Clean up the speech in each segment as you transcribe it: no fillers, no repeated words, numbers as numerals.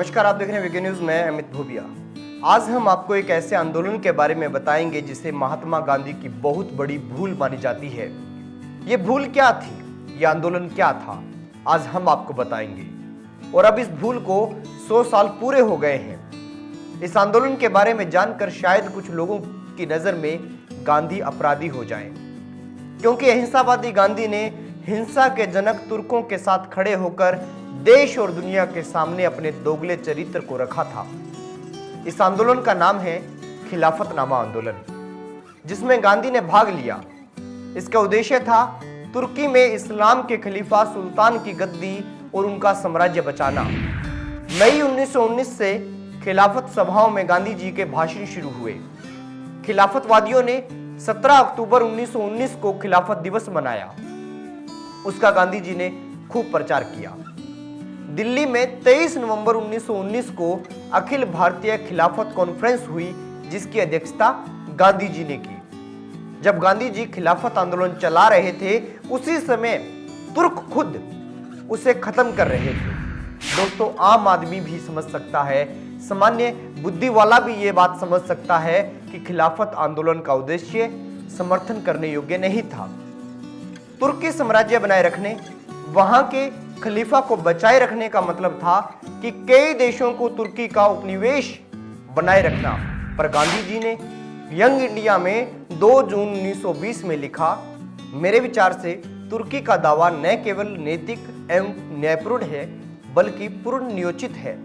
नमस्कार, आप देख रहे हैं वीके न्यूज में अमित भूबिया। आज हम आपको एक ऐसे आंदोलन के बारे में बताएंगे जिसे महात्मा गांधी की बहुत बड़ी भूल मानी जाती है। ये भूल क्या थी, ये आंदोलन क्या था, आज हम आपको बताएंगे। और अब इस भूल को 100 साल पूरे हो गए हैं। इस आंदोलन के बारे में जानकर शायद कुछ लोगों की नजर में गांधी अपराधी हो जाएं, क्योंकि अहिंसावादी गांधी ने हिंसा के जनक तुर्कों के साथ खड़े होकर देश और दुनिया के सामने अपने दोगले चरित्र को रखा था। इस आंदोलन का नाम है खिलाफतनामा आंदोलन, जिसमें गांधी ने भाग लिया। इसका उद्देश्य था तुर्की में इस्लाम के खलीफा सुल्तान की गद्दी और उनका साम्राज्य बचाना। मई 1919 से खिलाफत सभाओं में गांधी जी के भाषण शुरू हुए। खिलाफतवादियों ने 17 अक्टूबर 1919 को खिलाफत दिवस मनाया। उसका गांधी जी ने खूब प्रचार किया। दिल्ली में 23 नवंबर 1919 को अखिल भारतीय खिलाफत कॉन्फ्रेंस हुई, जिसकी अध्यक्षता गांधी जी ने की। जब गांधी जी खिलाफत आंदोलन चला रहे थे, उसी समय तुर्क खुद उसे खत्म कर रहे थे। दोस्तों, आम आदमी भी समझ सकता है, सामान्य बुद्धि वाला भी ये बात समझ सकता है कि खिलाफत आंदोलन का उद्देश्य समर्थन करने योग्य नहीं था। तुर्की साम्राज्य बनाए रखने, वहां के खलीफा को बचाए रखने का मतलब था कि कई देशों को तुर्की का उपनिवेश बनाए रखना। पर गांधी जी ने यंग इंडिया में 2 जून 1920 में लिखा, मेरे विचार से तुर्की का दावा न केवल नैतिक एवं न्यायपूर्ण है, बल्कि पूर्ण नियोजित है।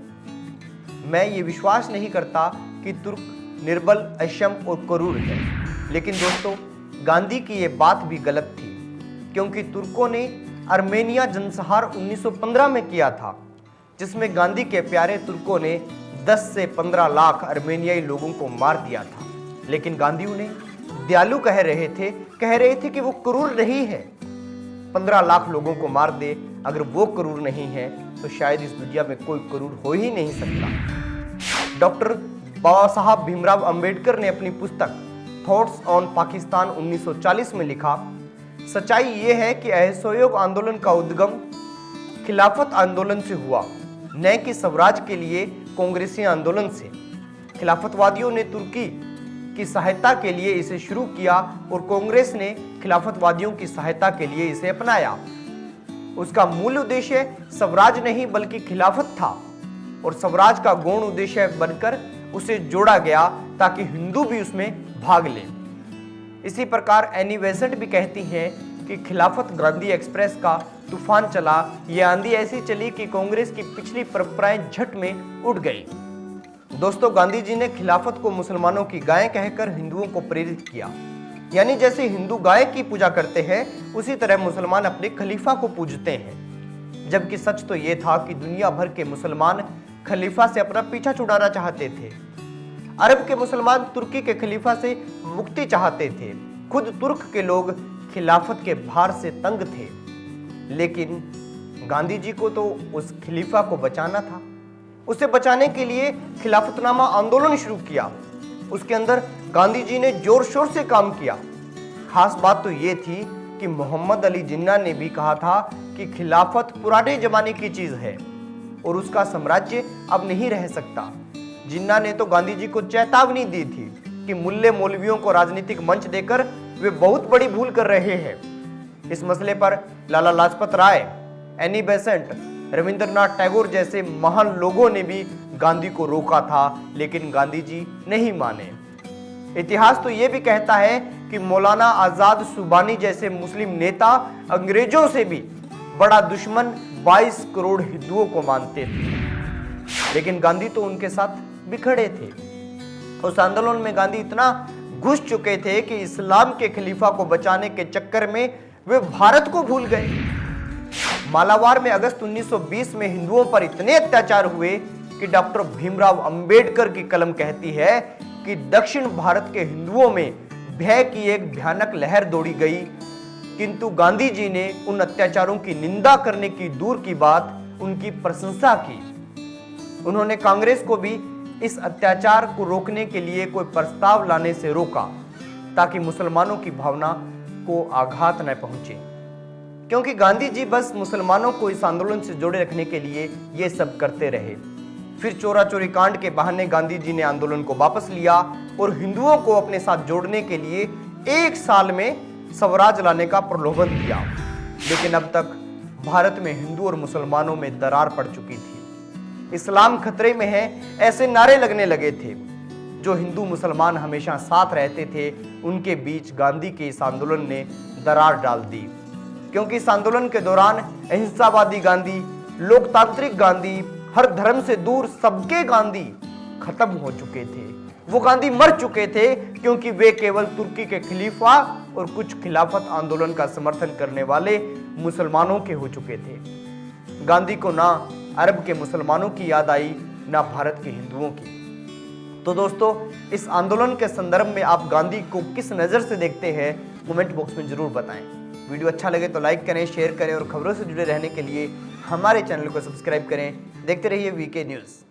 मैं ये विश्वास नहीं करता कि तुर्क निर्बल, अक्षम और क्रूर है। लेकिन दोस्तों, गांधी की ये बात भी गलत थी, क्योंकि तुर्कों ने आर्मेनिया जनसंहार 1915 में किया था, जिसमें गांधी के प्यारे तुर्कों ने 10 से 15 लाख आर्मेनियाई लोगों को मार दिया था। लेकिन गांधी उन्हें दयालु कह रहे थे कि वो क्रूर नहीं है। 15 लाख लोगों को मार दे, अगर वो क्रूर नहीं है तो शायद इस दुनिया में कोई क्रूर हो ही नहीं सकता। डॉक्टर बाबा साहब भीमराव अंबेडकर ने अपनी पुस्तक थॉट्स ऑन पाकिस्तान 1940 में लिखा, सच्चाई यह है कि असहयोग आंदोलन का उद्गम खिलाफत आंदोलन से हुआ, न कि स्वराज के लिए कांग्रेसी आंदोलन से। खिलाफतवादियों ने तुर्की की सहायता के लिए इसे शुरू किया और कांग्रेस ने खिलाफतवादियों की सहायता के लिए इसे अपनाया। उसका मूल उद्देश्य स्वराज नहीं बल्कि खिलाफत था, और स्वराज का गौण उद्देश्य बनकर उसे जोड़ा गया ताकि हिंदू भी उसमें भाग लें। इसी प्रकार एनी बेसेंट भी कहती हैं कि खिलाफत गांधी एक्सप्रेस का तूफान चला, ये आंधी ऐसी चली कि कांग्रेस की पिछली परंपराएं झट में उड़ गई। दोस्तों, गांधी जी ने खिलाफत को मुसलमानों की गाय कहकर हिंदुओं को प्रेरित किया। यानी जैसे हिंदू गाय की पूजा करते हैं, उसी तरह मुसलमान अपने खलीफा को पूजते हैं। जबकि सच तो यह था कि दुनिया भर के मुसलमान खलीफा से अपना पीछा छुड़ाना चाहते थे। अरब के मुसलमान तुर्की के खलीफा से मुक्ति चाहते थे। खुद तुर्क के लोग खिलाफत के भार से तंग थे। लेकिन गांधी जी को तो उस खलीफा को बचाना था। उसे बचाने के लिए खिलाफतनामा आंदोलन शुरू किया। उसके अंदर गांधी जी ने जोर शोर से काम किया। खास बात तो यह थी कि मोहम्मद अली जिन्ना ने भी कहा था कि खिलाफत पुराने जमाने की चीज है और उसका साम्राज्य अब नहीं रह सकता। जिन्ना ने तो गांधी जी को चेतावनी दी थी कि मुल्ले मौलवियों को राजनीतिक मंच देकर वे बहुत बड़ी भूल कर रहे हैं। इस मसले पर लाला लाजपत राय, एनी बेसेंट, रविंद्रनाथ टैगोर जैसे महान लोगों ने भी गांधी को रोका था, लेकिन गांधी जी नहीं माने। इतिहास तो यह भी कहता है कि मौलाना आजाद सुबानी जैसे मुस्लिम नेता अंग्रेजों से भी बड़ा दुश्मन 22 करोड़ हिंदुओं को मानते थे, लेकिन गांधी तो उनके साथ बिखरे थे। उस आंदोलन में गांधी इतना घुस चुके थे कि इस्लाम के खलीफा को बचाने के चक्कर में वे भारत को भूल गए। मालाबार में अगस्त 1920 में हिंदुओं पर इतने अत्याचार हुए कि डॉक्टर भीमराव अंबेडकर की कलम कहती है कि दक्षिण भारत के हिंदुओं में भय की एक भयानक लहर दौड़ी गई। किंतु गांधी जी ने उन अत्याचारों की निंदा करने की दूर की बात, उनकी प्रशंसा की। उन्होंने कांग्रेस को भी इस अत्याचार को रोकने के लिए कोई प्रस्ताव लाने से रोका, ताकि मुसलमानों की भावना को आघात न पहुंचे। क्योंकि गांधी जी बस मुसलमानों को इस आंदोलन से जोड़े रखने के लिए ये सब करते रहे। फिर चोरा चोरी कांड के बहाने गांधी जी ने आंदोलन को वापस लिया और हिंदुओं को अपने साथ जोड़ने के लिए 1 साल में स्वराज लाने का प्रलोभन दिया। लेकिन अब तक भारत में हिंदू और मुसलमानों में दरार पड़ चुकी थी। इस्लाम खतरे में है, ऐसे नारे लगने लगे थे। जो हिंदू मुसलमान हमेशा साथ रहते थे, उनके बीच गांधी के इस आंदोलन ने दरार डाल दी। क्योंकि इस आंदोलन के दौरान अहिंसावादी गांधी, लोकतांत्रिक गांधी, हर धर्म से दूर सबके गांधी खत्म हो चुके थे। वो गांधी मर चुके थे क्योंकि वे केवल तुर्की के खलीफा और कुछ खिलाफत आंदोलन का समर्थन करने वाले मुसलमानों के हो चुके थे। गांधी को ना अरब के मुसलमानों की याद आई, ना भारत के हिंदुओं की। तो दोस्तों, इस आंदोलन के संदर्भ में आप गांधी को किस नज़र से देखते हैं, कमेंट बॉक्स में जरूर बताएं। वीडियो अच्छा लगे तो लाइक करें, शेयर करें और खबरों से जुड़े रहने के लिए हमारे चैनल को सब्सक्राइब करें। देखते रहिए वीके न्यूज़।